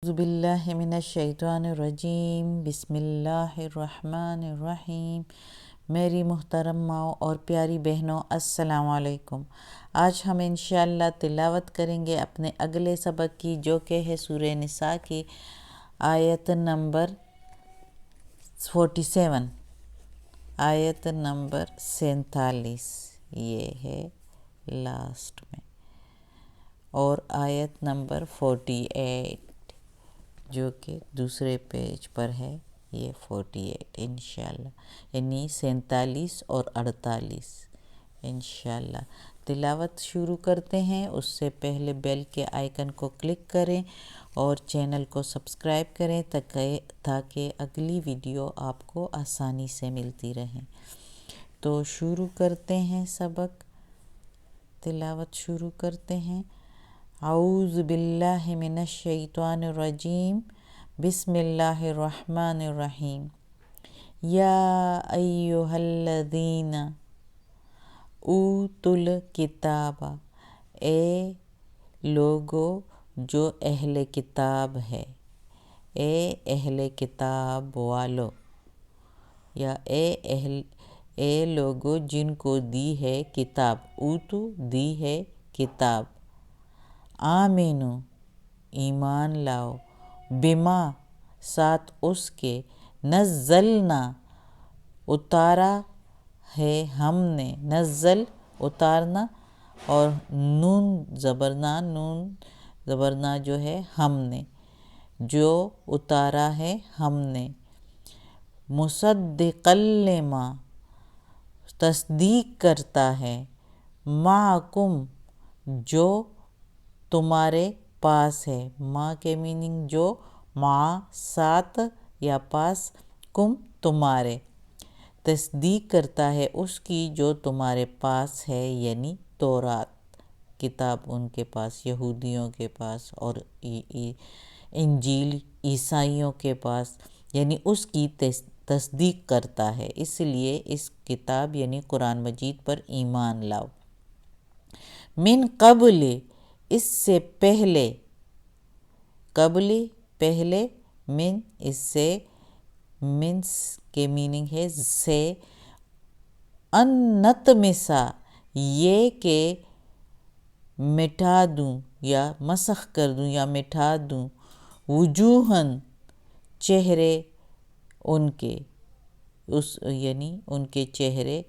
اعوذ باللہ من الشیطان الرجیم بسم اللہ الرحمن الرحیم۔ میری محترم ماؤں اور پیاری بہنوں، السلام علیکم۔ آج ہم انشاءاللہ تلاوت کریں گے اپنے اگلے سبق کی، جو کہ ہے سورہ نساء کی آیت نمبر 47، آیت نمبر 47 یہ ہے لاسٹ میں، اور آیت نمبر 48 جو کہ دوسرے پیج پر ہے، یہ 48 انشاءاللہ، یعنی 47 اور 48 انشاءاللہ۔ تلاوت شروع کرتے ہیں، اس سے پہلے بیل کے آئیکن کو کلک کریں اور چینل کو سبسکرائب کریں تاکہ اگلی ویڈیو آپ کو آسانی سے ملتی رہیں۔ تو شروع کرتے ہیں سبق، تلاوت شروع کرتے ہیں۔ اعوذ باللہ من الشیطان الرجیم بسم اللہ الرحمن الرحیم۔ یا ایہا الذین اوتوا الکتاب، اے لوگو جو اہل کتاب ہے، اے اہل کتاب والو، یا اے لوگو جن کو دی ہے کتاب، اوتو دی ہے کتاب، آمینو ایمان لاؤ، بما ساتھ اس کے، نزلنا اتارا ہے ہم نے، نزل اتارنا، اور نون زبرنا جو ہے ہم نے، جو اتارا ہے ہم نے، مصدقا لما تصدیق کرتا ہے، معکم جو تمہارے پاس ہے، ما کے میننگ جو، مع ساتھ یا پاس، کم تمہارے، تصدیق کرتا ہے اس کی جو تمہارے پاس ہے، یعنی تورات کتاب ان کے پاس، یہودیوں کے پاس، اور انجیل عیسائیوں کے پاس، یعنی اس کی تصدیق کرتا ہے، اس لیے اس کتاب یعنی قرآن مجید پر ایمان لاؤ۔ من قبل اس سے پہلے، قبل پہلے، من اس سے، من کے میننگ ہے سے، ان نطمسا یہ کہ مٹا دوں یا مسخ کر دوں یا مٹا دوں، وجوہن چہرے ان کے، یعنی ان کے چہرے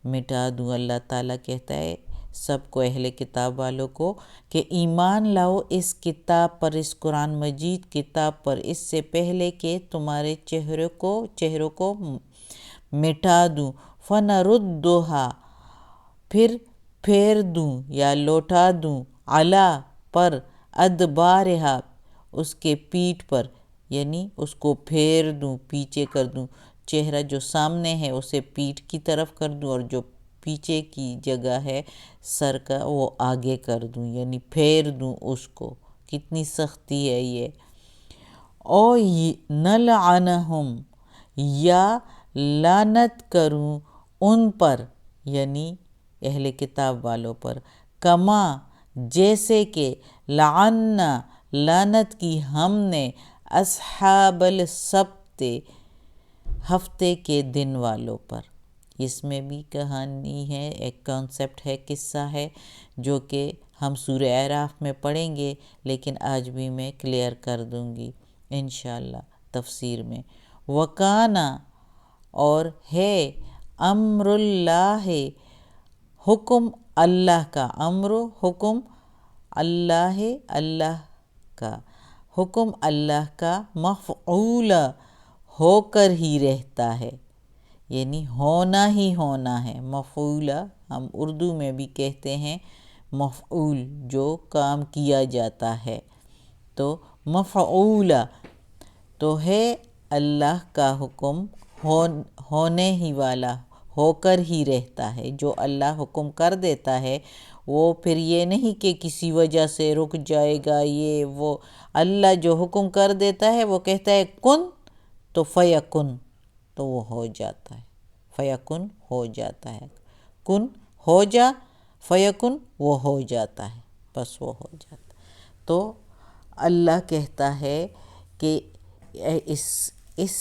مٹا دوں۔ اللہ تعالیٰ کہتا ہے سب کو، اہل کتاب والوں کو، کہ ایمان لاؤ اس کتاب پر، اس قرآن مجید کتاب پر، اس سے پہلے کہ تمہارے چہروں کو مٹا دوں، فَنَرُدُّهَا پھر پھیر دوں یا لوٹا دوں، عَلَا پر، ادبارہا اس کے پیٹھ پر، یعنی اس کو پھیر دوں، پیچھے کر دوں، چہرہ جو سامنے ہے اسے پیٹھ کی طرف کر دوں، اور جو پیچھے کی جگہ ہے سر کا وہ آگے کر دوں، یعنی پھیر دوں اس کو۔ کتنی سختی ہے یہ۔ او نلعنہم یا لعنت کروں ان پر، یعنی اہل کتاب والوں پر، کما جیسے کہ لعنا لعنت کی ہم نے اصحاب السبت ہفتے کے دن والوں پر۔ اس میں بھی کہانی ہے، ایک کانسیپٹ ہے، قصہ ہے، جو کہ ہم سورہ اعراف میں پڑھیں گے، لیکن آج بھی میں کلیئر کر دوں گی انشاءاللہ تفسیر میں۔ وَكَانَ اور ہے، امر اللہ حکم اللہ کا، امر حکم اللہ اللہ کا، حکم اللہ کا، مفعولا ہو کر ہی رہتا ہے، یعنی ہونا ہی ہونا ہے۔ مفعولا ہم اردو میں بھی کہتے ہیں مفعول، جو کام کیا جاتا ہے، تو مفعولا تو ہے اللہ کا حکم ہونے ہی والا، ہو کر ہی رہتا ہے۔ جو اللہ حکم کر دیتا ہے وہ پھر یہ نہیں کہ کسی وجہ سے رک جائے گا، یہ وہ، اللہ جو حکم کر دیتا ہے وہ کہتا ہے کن تو فیکن، تو وہ ہو جاتا ہے، فیکن ہو جاتا ہے، کن ہو جا، فیکن وہ ہو جاتا ہے، بس وہ ہو جاتا ہے۔ تو اللہ کہتا ہے کہ اس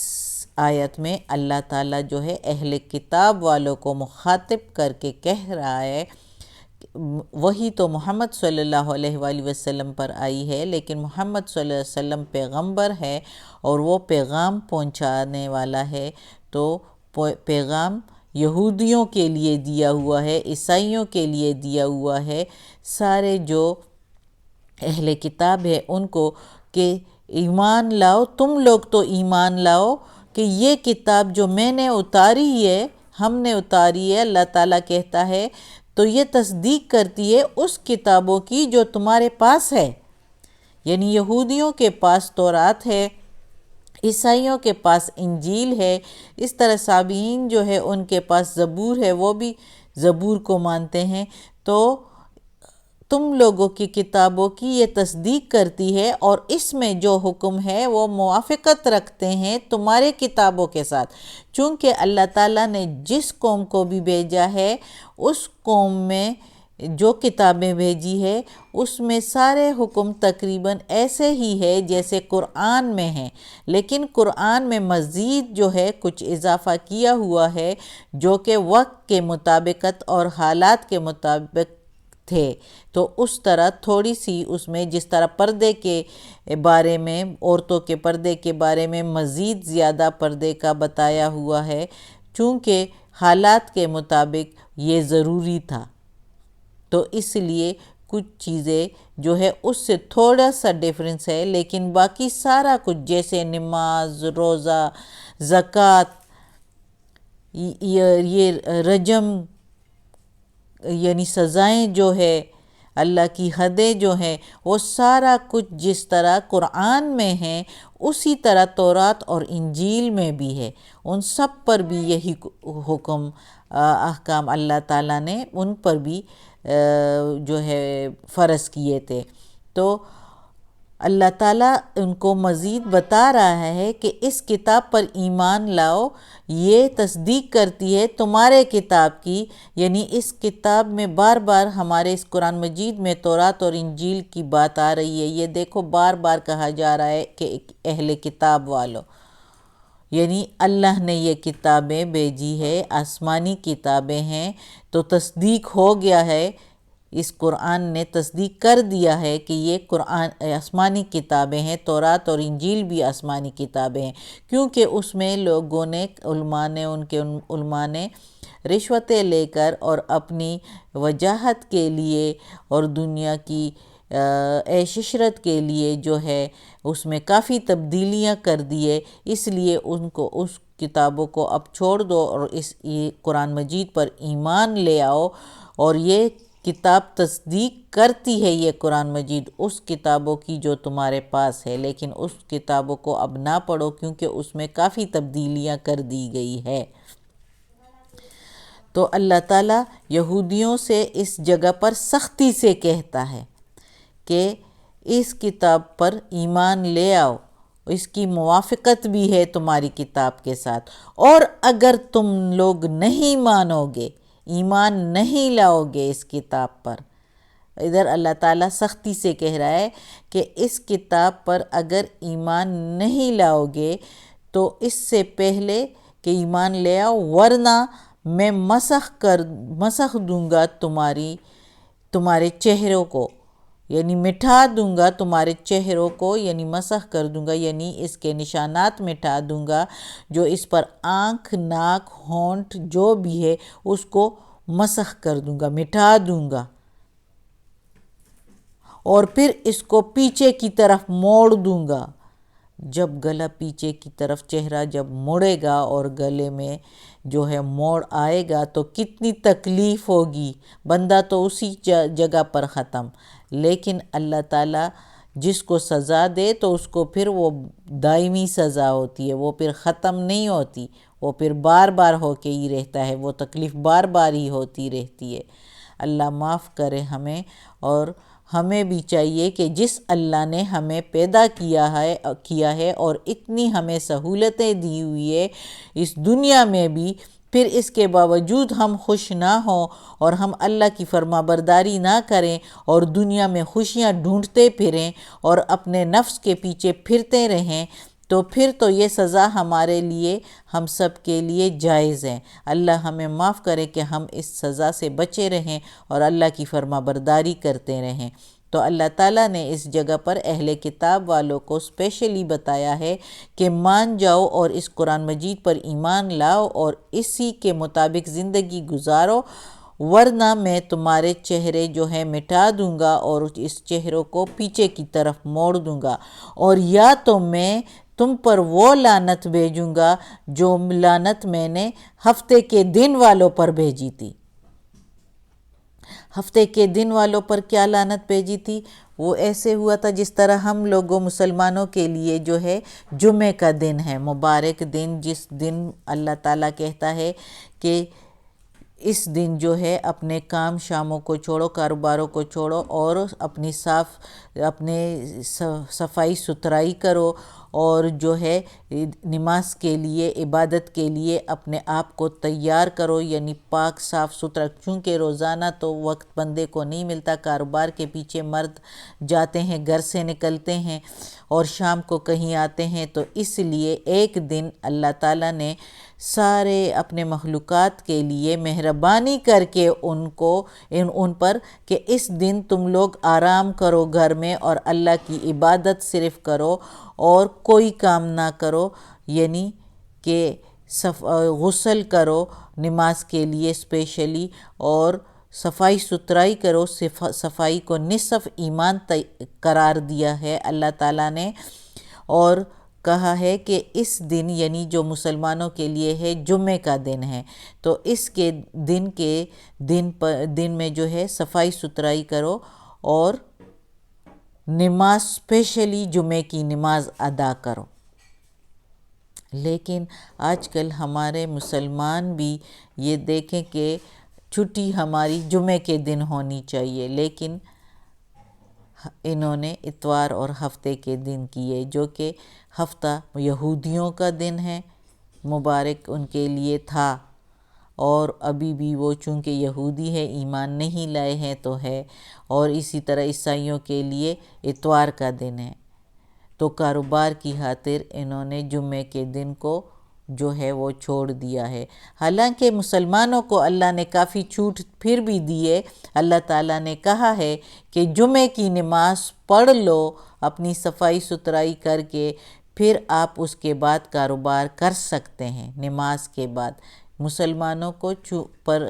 آیت میں اللہ تعالیٰ جو ہے اہل کتاب والوں کو مخاطب کر کے کہہ رہا ہے، وہی تو محمد صلی اللہ علیہ وآلہ وسلم پر آئی ہے، لیکن محمد صلی اللہ علیہ وسلم پیغمبر ہے اور وہ پیغام پہنچانے والا ہے، تو پیغام یہودیوں کے لیے دیا ہوا ہے، عیسائیوں کے لیے دیا ہوا ہے، سارے جو اہل کتاب ہے ان کو، کہ ایمان لاؤ، تم لوگ تو ایمان لاؤ کہ یہ کتاب جو میں نے اتاری ہے، ہم نے اتاری ہے، اللہ تعالیٰ کہتا ہے، تو یہ تصدیق کرتی ہے اس کتابوں کی جو تمہارے پاس ہے، یعنی یہودیوں کے پاس تورات ہے، عیسائیوں کے پاس انجیل ہے، اس طرح سابئین جو ہے ان کے پاس زبور ہے، وہ بھی زبور کو مانتے ہیں، تو تم لوگوں کی کتابوں کی یہ تصدیق کرتی ہے، اور اس میں جو حکم ہے وہ موافقت رکھتے ہیں تمہارے کتابوں کے ساتھ، چونکہ اللہ تعالیٰ نے جس قوم کو بھی بھیجا ہے اس قوم میں جو کتابیں بھیجی ہے اس میں سارے حکم تقریباً ایسے ہی ہے جیسے قرآن میں ہیں، لیکن قرآن میں مزید جو ہے کچھ اضافہ کیا ہوا ہے جو کہ وقت کے مطابقت اور حالات کے مطابق تھے، تو اس طرح تھوڑی سی اس میں، جس طرح پردے کے بارے میں، عورتوں کے پردے کے بارے میں مزید زیادہ پردے کا بتایا ہوا ہے، چونکہ حالات کے مطابق یہ ضروری تھا، تو اس لیے کچھ چیزیں جو ہے اس سے تھوڑا سا ڈیفرنس ہے، لیکن باقی سارا کچھ جیسے نماز، روزہ، زکوٰۃ، یہ رجم یعنی سزائیں جو ہے، اللہ کی حدیں جو ہیں، وہ سارا کچھ جس طرح قرآن میں ہیں اسی طرح تورات اور انجیل میں بھی ہے، ان سب پر بھی یہی حکم احکام اللہ تعالیٰ نے ان پر بھی جو ہے فرض کیے تھے، تو اللہ تعالیٰ ان کو مزید بتا رہا ہے کہ اس کتاب پر ایمان لاؤ، یہ تصدیق کرتی ہے تمہارے کتاب کی، یعنی اس کتاب میں بار بار ہمارے اس قرآن مجید میں تورات اور انجیل کی بات آ رہی ہے، یہ دیکھو بار بار کہا جا رہا ہے کہ اہل کتاب والوں، یعنی اللہ نے یہ کتابیں بھیجی ہے، آسمانی کتابیں ہیں، تو تصدیق ہو گیا ہے، اس قرآن نے تصدیق کر دیا ہے کہ یہ قرآن آسمانی کتابیں ہیں، تورات اور انجیل بھی آسمانی کتابیں ہیں، کیونکہ اس میں لوگوں نے، ان کے علماء نے رشوتیں لے کر اور اپنی وجاہت کے لیے اور دنیا کی عیش عشرت کے لیے جو ہے اس میں کافی تبدیلیاں کر دیے، اس لیے ان کو اس کتابوں کو اب چھوڑ دو اور یہ قرآن مجید پر ایمان لے آؤ، اور یہ کتاب تصدیق کرتی ہے، یہ قرآن مجید اس کتابوں کی جو تمہارے پاس ہے، لیکن اس کتابوں کو اب نہ پڑھو کیونکہ اس میں کافی تبدیلیاں کر دی گئی ہے۔ تو اللہ تعالیٰ یہودیوں سے اس جگہ پر سختی سے کہتا ہے کہ اس کتاب پر ایمان لے آؤ، اس کی موافقت بھی ہے تمہاری کتاب کے ساتھ، اور اگر تم لوگ نہیں مانو گے، ایمان نہیں لاؤ گے اس کتاب پر، ادھر اللہ تعالیٰ سختی سے کہہ رہا ہے کہ اس کتاب پر اگر ایمان نہیں لاؤ گے تو اس سے پہلے کہ ایمان لے آؤ، ورنہ میں مسخ دوں گا تمہارے چہروں کو، یعنی مٹھا دوں گا تمہارے چہروں کو، یعنی مسخ کر دوں گا، یعنی اس کے نشانات مٹھا دوں گا، جو اس پر آنکھ، ناک، ہونٹ جو بھی ہے اس کو مسخ کر دوں گا، مٹھا دوں گا، اور پھر اس کو پیچھے کی طرف موڑ دوں گا، جب گلا پیچھے کی طرف چہرہ جب مڑے گا اور گلے میں جو ہے موڑ آئے گا تو کتنی تکلیف ہوگی، بندہ تو اسی جگہ پر ختم، لیکن اللہ تعالیٰ جس کو سزا دے تو اس کو پھر وہ دائمی سزا ہوتی ہے، وہ پھر ختم نہیں ہوتی، وہ پھر بار بار ہو کے ہی رہتا ہے، وہ تکلیف بار بار ہی ہوتی رہتی ہے۔ اللہ معاف کرے ہمیں، اور ہمیں بھی چاہیے کہ جس اللہ نے ہمیں پیدا کیا ہے اور اتنی ہمیں سہولتیں دی ہوئی ہے اس دنیا میں بھی، پھر اس کے باوجود ہم خوش نہ ہوں اور ہم اللہ کی فرما برداری نہ کریں اور دنیا میں خوشیاں ڈھونڈتے پھریں اور اپنے نفس کے پیچھے پھرتے رہیں، تو پھر تو یہ سزا ہمارے لیے، ہم سب کے لیے جائز ہے۔ اللہ ہمیں معاف کرے کہ ہم اس سزا سے بچے رہیں اور اللہ کی فرما برداری کرتے رہیں۔ تو اللہ تعالیٰ نے اس جگہ پر اہل کتاب والوں کو اسپیشلی بتایا ہے کہ مان جاؤ اور اس قرآن مجید پر ایمان لاؤ اور اسی کے مطابق زندگی گزارو، ورنہ میں تمہارے چہرے جو ہیں مٹا دوں گا اور اس چہروں کو پیچھے کی طرف موڑ دوں گا، اور یا تو میں تم پر وہ لعنت بھیجوں گا جو لعنت میں نے ہفتے کے دن والوں پر بھیجی تھی۔ ہفتے کے دن والوں پر کیا لعنت بھیجی تھی؟ وہ ایسے ہوا تھا جس طرح ہم لوگوں مسلمانوں کے لیے جو ہے جمعے کا دن ہے، مبارک دن، جس دن اللہ تعالیٰ کہتا ہے کہ اس دن جو ہے اپنے کام شاموں کو چھوڑو، کاروباروں کو چھوڑو اور اپنی صفائی ستھرائی کرو، اور جو ہے نماز کے لیے، عبادت کے لیے اپنے آپ کو تیار کرو، یعنی پاک صاف ستھرا، چونکہ روزانہ تو وقت بندے کو نہیں ملتا، کاروبار کے پیچھے مرد جاتے ہیں، گھر سے نکلتے ہیں اور شام کو کہیں آتے ہیں، تو اس لیے ایک دن اللہ تعالیٰ نے سارے اپنے مخلوقات کے لیے مہربانی کر کے ان پر کہ اس دن تم لوگ آرام کرو گھر میں اور اللہ کی عبادت صرف کرو اور کوئی کام نہ کرو، یعنی کہ غسل کرو نماز کے لیے اسپیشلی، اور صفائی ستھرائی کرو۔ صفائی کو نصف ایمان قرار دیا ہے اللہ تعالیٰ نے، اور کہا ہے کہ اس دن، یعنی جو مسلمانوں کے لیے ہے جمعے کا دن ہے، تو اس کے دن میں جو ہے صفائی ستھرائی کرو اور نماز اسپیشلی جمعے کی نماز ادا کرو۔ لیکن آج کل ہمارے مسلمان بھی یہ دیکھیں کہ چھٹی ہماری جمعے کے دن ہونی چاہیے، لیکن انہوں نے اتوار اور ہفتے کے دن کیے، جو کہ ہفتہ یہودیوں کا دن ہے، مبارک ان کے لیے تھا، اور ابھی بھی وہ چونکہ یہودی ہے، ایمان نہیں لائے ہیں تو ہے، اور اسی طرح عیسائیوں کے لیے اتوار کا دن ہے، تو کاروبار کی خاطر انہوں نے جمعے کے دن کو جو ہے وہ چھوڑ دیا ہے۔ حالانکہ مسلمانوں کو اللہ نے کافی چھوٹ پھر بھی دیے، اللہ تعالیٰ نے کہا ہے کہ جمعے کی نماز پڑھ لو اپنی صفائی ستھرائی کر کے، پھر آپ اس کے بعد کاروبار کر سکتے ہیں نماز کے بعد۔ مسلمانوں کو پر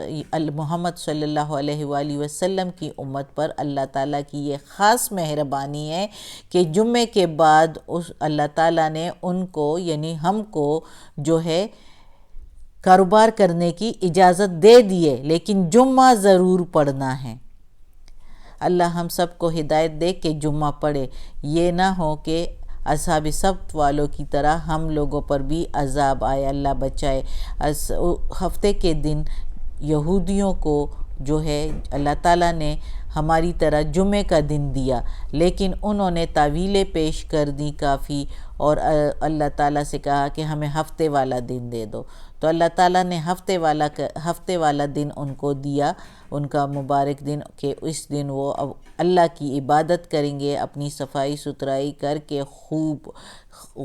محمد صلی اللہ علیہ وآلہ وسلم کی امت پر اللہ تعالیٰ کی یہ خاص مہربانی ہے کہ جمعے کے بعد اللہ تعالیٰ نے ان کو، یعنی ہم کو جو ہے کاروبار کرنے کی اجازت دے دیے، لیکن جمعہ ضرور پڑھنا ہے۔ اللہ ہم سب کو ہدایت دے کہ جمعہ پڑھے، یہ نہ ہو کہ اصحاب سبت والوں کی طرح ہم لوگوں پر بھی عذاب آئے، اللہ بچائے۔ ہفتے کے دن یہودیوں کو جو ہے اللہ تعالیٰ نے ہماری طرح جمعے کا دن دیا، لیکن انہوں نے تعویلیں پیش کر دی کافی، اور اللہ تعالیٰ سے کہا کہ ہمیں ہفتے والا دن دے دو، تو اللہ تعالیٰ نے ہفتے والا دن ان کو دیا، ان کا مبارک دن، کہ اس دن وہ اب اللہ کی عبادت کریں گے، اپنی صفائی ستھرائی کر کے، خوب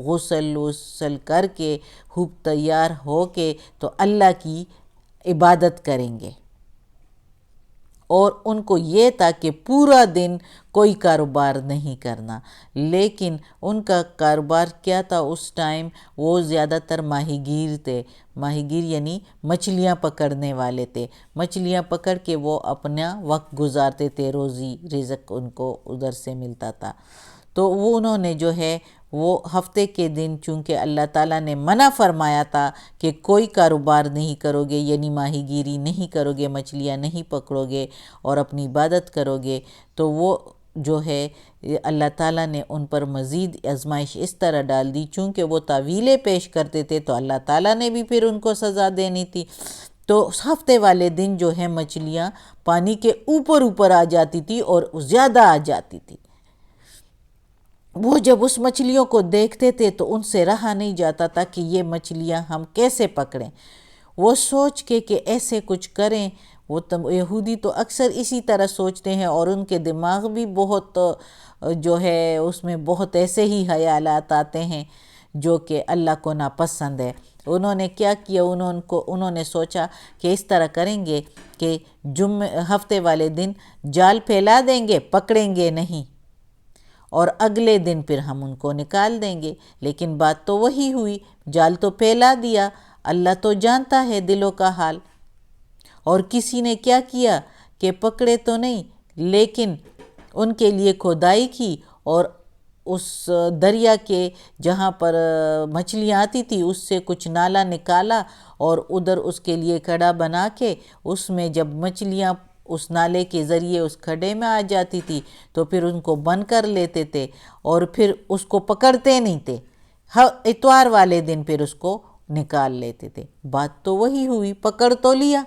غسل کر کے، خوب تیار ہو کے تو اللہ کی عبادت کریں گے۔ اور ان کو یہ تھا کہ پورا دن کوئی کاروبار نہیں کرنا، لیکن ان کا کاروبار کیا تھا اس ٹائم؟ وہ زیادہ تر ماہی گیر تھے، ماہی گیر یعنی مچھلیاں پکڑنے والے تھے، مچھلیاں پکڑ کے وہ اپنا وقت گزارتے تھے، روزی رزق ان کو ادھر سے ملتا تھا۔ تو وہ انہوں نے جو ہے وہ ہفتے کے دن، چونکہ اللہ تعالیٰ نے منع فرمایا تھا کہ کوئی کاروبار نہیں کرو گے، یعنی ماہی گیری نہیں کرو گے، مچھلیاں نہیں پکڑو گے اور اپنی عبادت کرو گے، تو وہ جو ہے اللہ تعالیٰ نے ان پر مزید آزمائش اس طرح ڈال دی، چونکہ وہ تعویلیں پیش کرتے تھے تو اللہ تعالیٰ نے بھی پھر ان کو سزا دینی تھی۔ تو ہفتے والے دن جو ہے مچھلیاں پانی کے اوپر آ جاتی تھی اور زیادہ آ جاتی تھی، وہ جب اس مچھلیوں کو دیکھتے تھے تو ان سے رہا نہیں جاتا تھا کہ یہ مچھلیاں ہم کیسے پکڑیں۔ وہ سوچ کے کہ ایسے کچھ کریں. وہ یہودی تو اکثر اسی طرح سوچتے ہیں، اور ان کے دماغ بھی بہت جو ہے اس میں بہت ایسے ہی خیالات آتے ہیں جو کہ اللہ کو ناپسند ہے. انہوں نے کیا کیا، انہوں نے سوچا کہ اس طرح کریں گے کہ ہفتے والے دن جال پھیلا دیں گے، پکڑیں گے نہیں، اور اگلے دن پھر ہم ان کو نکال دیں گے. لیکن بات تو وہی ہوئی، جال تو پھیلا دیا. اللہ تو جانتا ہے دلوں کا حال. اور کسی نے کیا کیا کہ پکڑے تو نہیں، لیکن ان کے لیے کھودائی کی، اور اس دریا کے جہاں پر مچھلیاں آتی تھی اس سے کچھ نالا نکالا، اور ادھر اس کے لیے کھڈا بنا کے اس میں جب مچھلیاں اس نالے کے ذریعے اس کھڈے میں آ جاتی تھی تو پھر ان کو بند کر لیتے تھے، اور پھر اس کو پکڑتے نہیں تھے. اتوار والے دن پھر اس کو نکال لیتے تھے. بات تو وہی ہوئی، پکڑ تو لیا.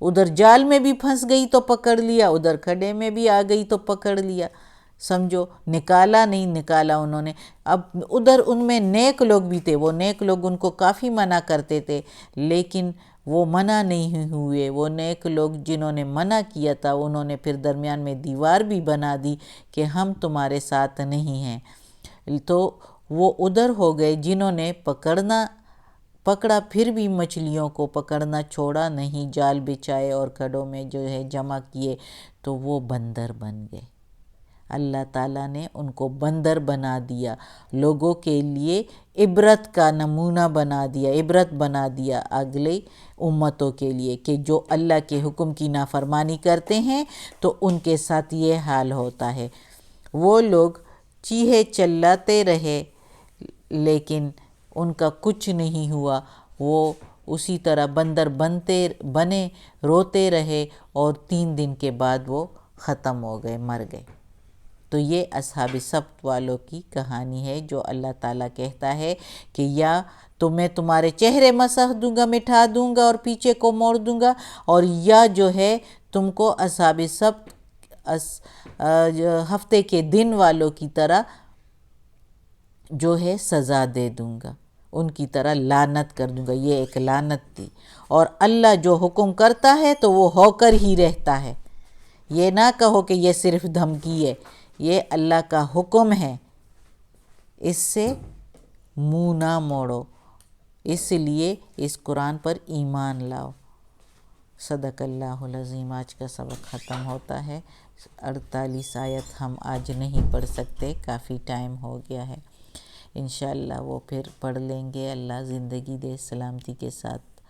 ادھر جال میں بھی پھنس گئی تو پکڑ لیا، ادھر کھڈے میں بھی آ گئی تو پکڑ لیا. سمجھو، نکالا نہیں نکالا انہوں نے. اب ادھر ان میں نیک لوگ بھی تھے، وہ نیک لوگ ان کو کافی منع کرتے تھے، لیکن وہ منع نہیں ہوئے. وہ نیک لوگ جنہوں نے منع کیا تھا انہوں نے پھر درمیان میں دیوار بھی بنا دی کہ ہم تمہارے ساتھ نہیں ہیں. تو وہ ادھر ہو گئے جنہوں نے پکڑا، پھر بھی مچھلیوں کو پکڑنا چھوڑا نہیں، جال بچھائے اور کھڈوں میں جو ہے جمع کیے، تو وہ بندر بن گئے. اللہ تعالیٰ نے ان کو بندر بنا دیا، لوگوں کے لیے عبرت کا نمونہ بنا دیا، عبرت بنا دیا اگلے امتوں کے لیے کہ جو اللہ کے حکم کی نافرمانی کرتے ہیں تو ان کے ساتھ یہ حال ہوتا ہے. وہ لوگ چیخے چلاتے رہے لیکن ان کا کچھ نہیں ہوا، وہ اسی طرح بندر بنے روتے رہے، اور 3 دن کے بعد وہ ختم ہو گئے، مر گئے. تو یہ اصحاب سبت والوں کی کہانی ہے جو اللہ تعالیٰ کہتا ہے کہ یا تو میں تمہارے چہرے مسح دوں گا، مٹھا دوں گا اور پیچھے کو موڑ دوں گا، اور یا جو ہے تم کو اصحاب سبت ہفتے کے دن والوں کی طرح جو ہے سزا دے دوں گا، ان کی طرح لعنت کر دوں گا. یہ ایک لعنت تھی. اور اللہ جو حکم کرتا ہے تو وہ ہو کر ہی رہتا ہے. یہ نہ کہو کہ یہ صرف دھمکی ہے، یہ اللہ کا حکم ہے، اس سے منہ نہ موڑو. اس لیے اس قرآن پر ایمان لاؤ. صدق اللہ العظیم. آج کا سبق ختم ہوتا ہے. 48 آیت ہم آج نہیں پڑھ سکتے، کافی ٹائم ہو گیا ہے. انشاءاللہ وہ پھر پڑھ لیں گے، اللہ زندگی دے سلامتی کے ساتھ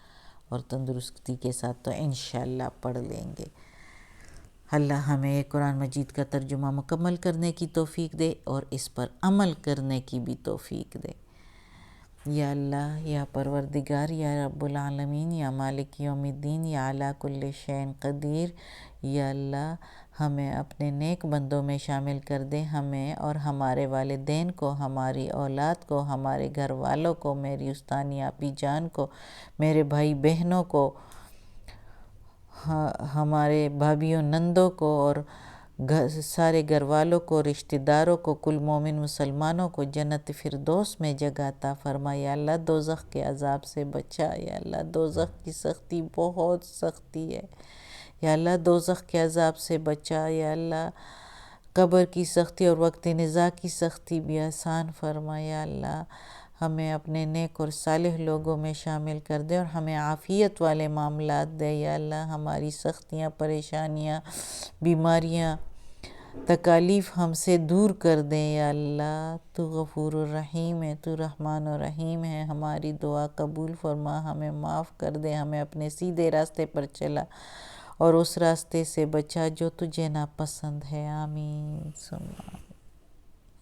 اور تندرستی کے ساتھ تو انشاءاللہ پڑھ لیں گے. اللہ ہمیں قرآن مجید کا ترجمہ مکمل کرنے کی توفیق دے اور اس پر عمل کرنے کی بھی توفیق دے. یا اللہ، یا پروردگار، یا رب العالمین، یا مالک یوم الدین، یا علی کل شیء قدیر. یا اللہ ہمیں اپنے نیک بندوں میں شامل کر دے، ہمیں اور ہمارے والدین کو، ہماری اولاد کو، ہمارے گھر والوں کو، میری استانی آپی جان کو، میرے بھائی بہنوں کو، ہمارے بھابھیوں نندوں کو، اور سارے گھر والوں کو، رشتہ داروں کو، کل مومن مسلمانوں کو جنت فردوس میں جگہ عطا فرما. یا اللہ دوزخ کے عذاب سے بچا. یا اللہ دوزخ کی سختی بہت سختی ہے. یا اللہ دوزخ کے عذاب سے بچا. یا اللہ قبر کی سختی اور وقت نزاع کی سختی بھی آسان فرما. یا اللہ ہمیں اپنے نیک اور صالح لوگوں میں شامل کر دے اور ہمیں عافیت والے معاملات دے. یا اللہ ہماری سختیاں، پریشانیاں، بیماریاں، تکالیف ہم سے دور کر دیں. یا اللہ تو غفور الرحیم ہے، تو رحمان الرحیم ہے. ہماری دعا قبول فرما، ہمیں معاف کر دے، ہمیں اپنے سیدھے راستے پر چلا اور اس راستے سے بچا جو تجھے ناپسند ہے. آمین.